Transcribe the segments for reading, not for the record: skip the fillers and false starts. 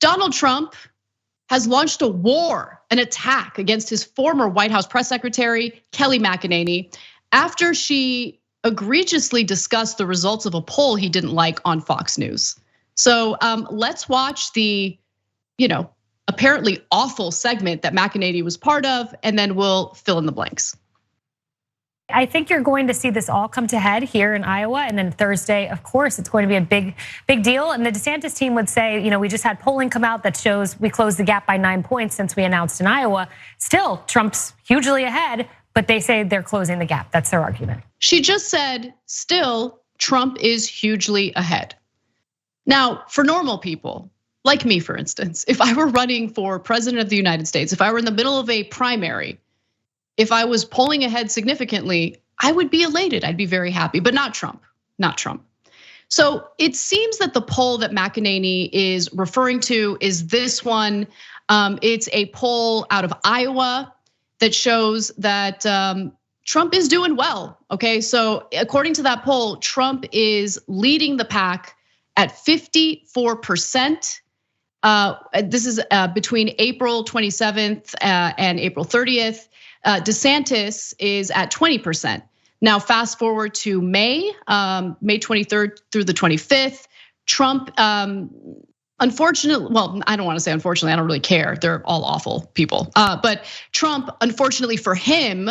Donald Trump has launched a war, an attack against his former White House press secretary, Kelly McEnany, after she egregiously discussed the results of a poll he didn't like on Fox News. So let's watch the, apparently awful segment that McEnany was part of, and then we'll fill in the blanks. I think you're going to see this all come to head here in Iowa, and then Thursday, of course, it's going to be a big deal. And the DeSantis team would say, we just had polling come out that shows we closed the gap by 9 points since we announced in Iowa. Still, Trump's hugely ahead, but they say they're closing the gap. That's their argument. She just said, still, Trump is hugely ahead. Now, for normal people, like me, for instance, if I were running for president of the United States, if I were in the middle of a primary, if I was polling ahead significantly, I would be elated. I'd be very happy, but not Trump, not Trump. So it seems that the poll that McEnany is referring to is this one. It's a poll out of Iowa that shows that Trump is doing well, okay? So according to that poll, Trump is leading the pack at 54%. This is between April 27th and April 30th. DeSantis is at 20%. Now, fast forward to May 23rd through the 25th. Trump, unfortunately, well, I don't want to say unfortunately, I don't really care. They're all awful people. But Trump, unfortunately for him,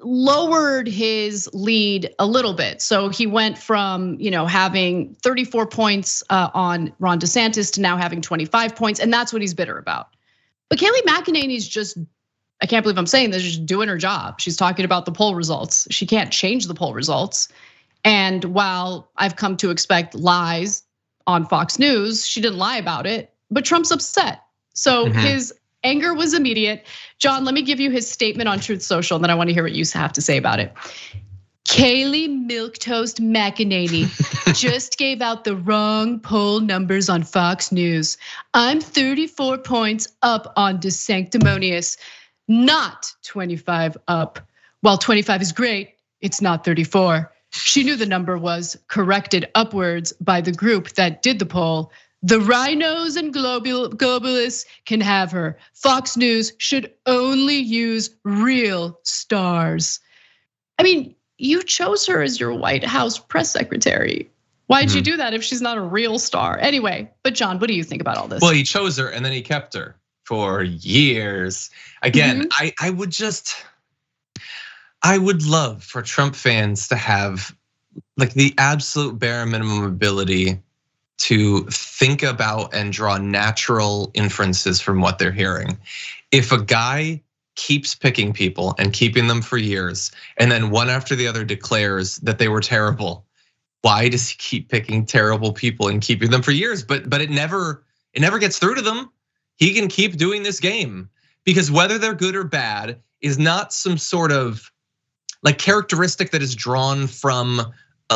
lowered his lead a little bit. So he went from having 34 points on Ron DeSantis to now having 25 points, and that's what he's bitter about. But Kayleigh McEnany's just, I can't believe I'm saying this, just doing her job. She's talking about the poll results. She can't change the poll results. And while I've come to expect lies on Fox News, she didn't lie about it, but Trump's upset. So his anger was immediate. John, let me give you his statement on Truth Social, and then I want to hear what you have to say about it. Kayleigh Milquetoast McEnany just gave out the wrong poll numbers on Fox News. I'm 34 points up on DeSanctimonious, not 25 up. While 25 is great, it's not 34. She knew the number was corrected upwards by the group that did the poll. The rhinos and globalists can have her. Fox News should only use real stars. I mean, you chose her as your White House press secretary. Why'd you do that if she's not a real star? Anyway, but John, what do you think about all this? Well, he chose her and then he kept her for years. Again, I would love for Trump fans to have like the absolute bare minimum ability to think about and draw natural inferences from what they're hearing. If a guy keeps picking people and keeping them for years, and then one after the other declares that they were terrible, why does he keep picking terrible people and keeping them for years? But it never gets through to them. He can keep doing this game because whether they're good or bad is not some sort of like characteristic that is drawn from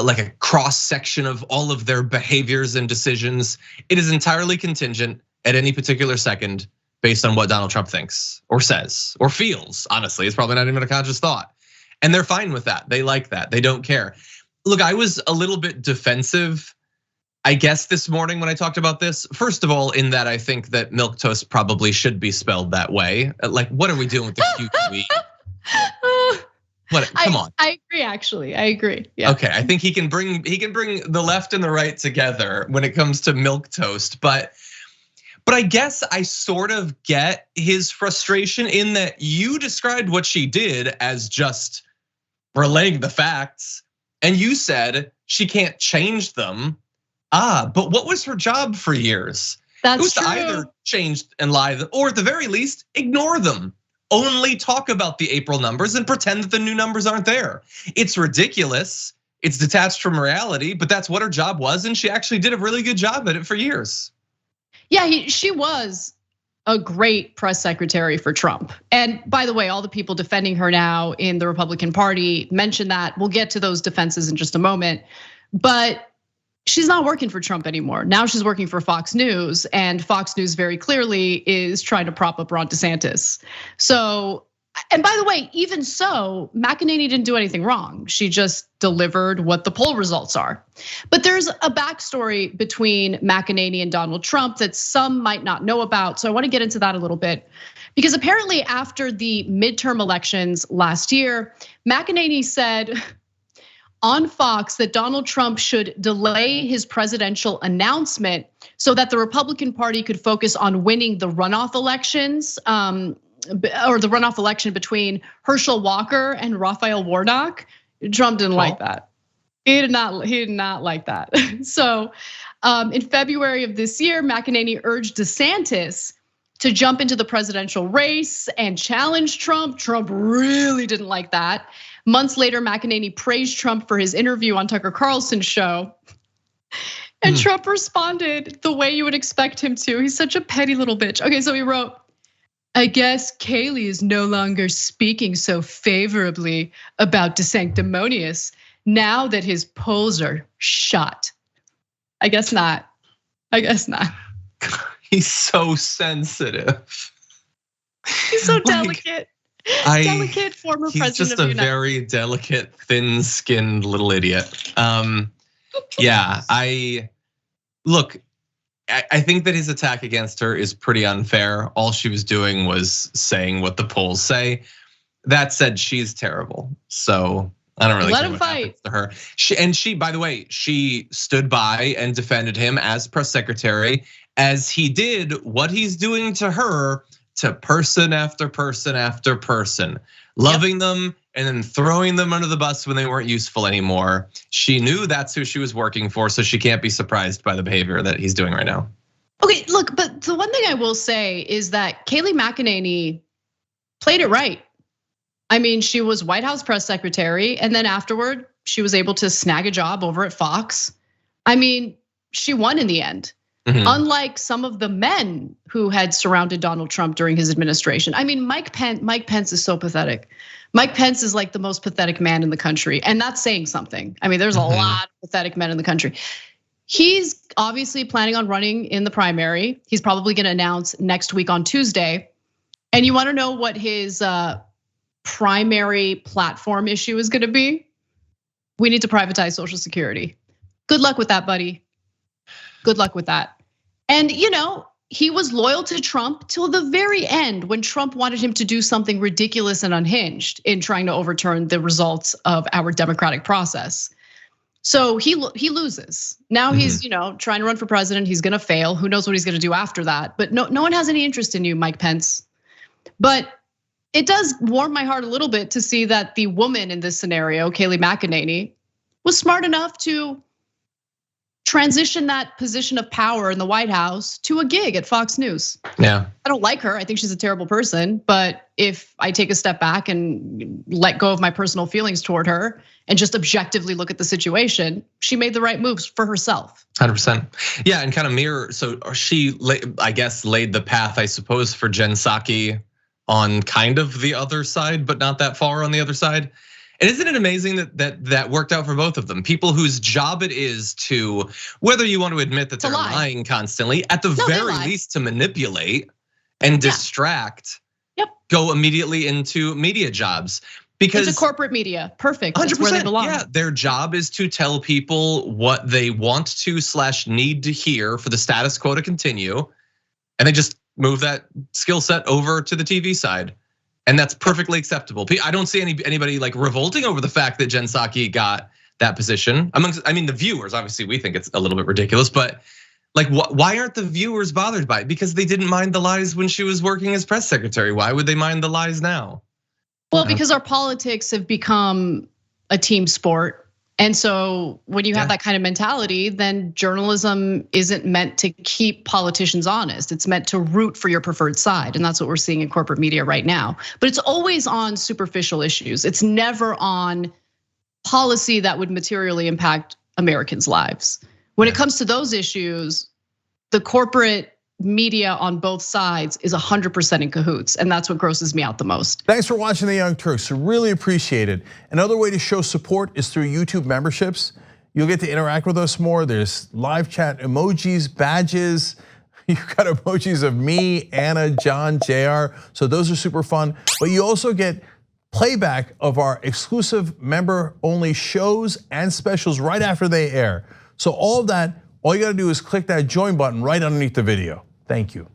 like a cross section of all of their behaviors and decisions. It is entirely contingent at any particular second based on what Donald Trump thinks or says or feels. Honestly, it's probably not even a conscious thought. And they're fine with that. They like that. They don't care. Look, I was a little bit defensive, I guess, this morning when I talked about this. First of all, in that I think that Milquetoast probably should be spelled that way. Like, what are we doing with the QQE? What? Come on. I agree. Actually, I agree. Yeah. Okay, I think he can bring the left and the right together when it comes to Milquetoast, but I guess I sort of get his frustration in that you described what she did as just relaying the facts, and you said she can't change them. But what was her job for years? That's it was true. To either change and lie, or at the very least, ignore them. Only talk about the April numbers and pretend that the new numbers aren't there. It's ridiculous. It's detached from reality, but that's what her job was, and she actually did a really good job at it for years. Yeah, she was a great press secretary for Trump. And by the way, all the people defending her now in the Republican Party mentioned that. We'll get to those defenses in just a moment. But she's not working for Trump anymore. Now she's working for Fox News, and Fox News very clearly is trying to prop up Ron DeSantis. So And by the way, even so, McEnany didn't do anything wrong. She just delivered what the poll results are. But there's a backstory between McEnany and Donald Trump that some might not know about. So I want to get into that a little bit. Because apparently after the midterm elections last year, McEnany said on Fox that Donald Trump should delay his presidential announcement so that the Republican Party could focus on winning the runoff elections, or the runoff election between Herschel Walker and Raphael Warnock. Trump didn't like that. He did not like that. So in February of this year, McEnany urged DeSantis to jump into the presidential race and challenge Trump. Trump really didn't like that. Months later, McEnany praised Trump for his interview on Tucker Carlson's show. And Trump responded the way you would expect him to. He's such a petty little bitch. Okay, so he wrote, I guess Kayleigh is no longer speaking so favorably about DeSanctimonious now that his polls are shot. I guess not. I guess not. He's so sensitive. He's so delicate. Delicate former president of the United States. He's just a very delicate, thin-skinned little idiot. Yeah, look, I think that his attack against her is pretty unfair. All she was doing was saying what the polls say. That said, she's terrible. So I don't really let care him what fight happens to her. She, by the way, she stood by and defended him as press secretary, as he did what he's doing to her, to person after person after person, loving them and then throwing them under the bus when they weren't useful anymore. She knew that's who she was working for, so she can't be surprised by the behavior that he's doing right now. Okay, look, but the one thing I will say is that Kayleigh McEnany played it right. I mean, she was White House press secretary, and then afterward, she was able to snag a job over at Fox. I mean, she won in the end. Unlike some of the men who had surrounded Donald Trump during his administration. I mean, Mike Pence is so pathetic. Mike Pence is like the most pathetic man in the country, and that's saying something. I mean, there's a lot of pathetic men in the country. He's obviously planning on running in the primary. He's probably gonna announce next week on Tuesday. And you wanna know what his primary platform issue is gonna be? We need to privatize Social Security. Good luck with that, buddy. Good luck with that. And he was loyal to Trump till the very end when Trump wanted him to do something ridiculous and unhinged in trying to overturn the results of our democratic process. So he loses. Now he's trying to run for president. He's gonna fail. Who knows what he's gonna do after that? But no one has any interest in you, Mike Pence. But it does warm my heart a little bit to see that the woman in this scenario, Kayleigh McEnany, was smart enough to transition that position of power in the White House to a gig at Fox News. Yeah. I don't like her. I think she's a terrible person. But if I take a step back and let go of my personal feelings toward her and just objectively look at the situation, she made the right moves for herself. 100%. Yeah, and kind of mirror. So she, I guess, laid the path, I suppose, for Jen Psaki on kind of the other side, but not that far on the other side. And isn't it amazing that worked out for both of them? People whose job it is to, whether you want to admit that they're lying constantly, at the very least to manipulate and distract, go immediately into media jobs. Because it's a corporate media, perfect. That's where they belong. Yeah, their job is to tell people what they want to / need to hear for the status quo to continue, and they just move that skill set over to the TV side. And that's perfectly acceptable. I don't see anybody like revolting over the fact that Jen Psaki got that position. I mean, the viewers, obviously we think it's a little bit ridiculous, but like, why aren't the viewers bothered by it? Because they didn't mind the lies when she was working as press secretary. Why would they mind the lies now? Well, because our politics have become a team sport. And so when you have that kind of mentality, then journalism isn't meant to keep politicians honest. It's meant to root for your preferred side. And that's what we're seeing in corporate media right now. But it's always on superficial issues. It's never on policy that would materially impact Americans' lives. When it comes to those issues, the corporate media on both sides is 100% in cahoots. And that's what grosses me out the most. Thanks for watching The Young Turks, really appreciate it. Another way to show support is through YouTube memberships. You'll get to interact with us more. There's live chat emojis, badges, You've got emojis of me, Anna, John, JR. So those are super fun. But you also get playback of our exclusive member-only shows and specials right after they air. So all of that, all you gotta do is click that join button right underneath the video. Thank you.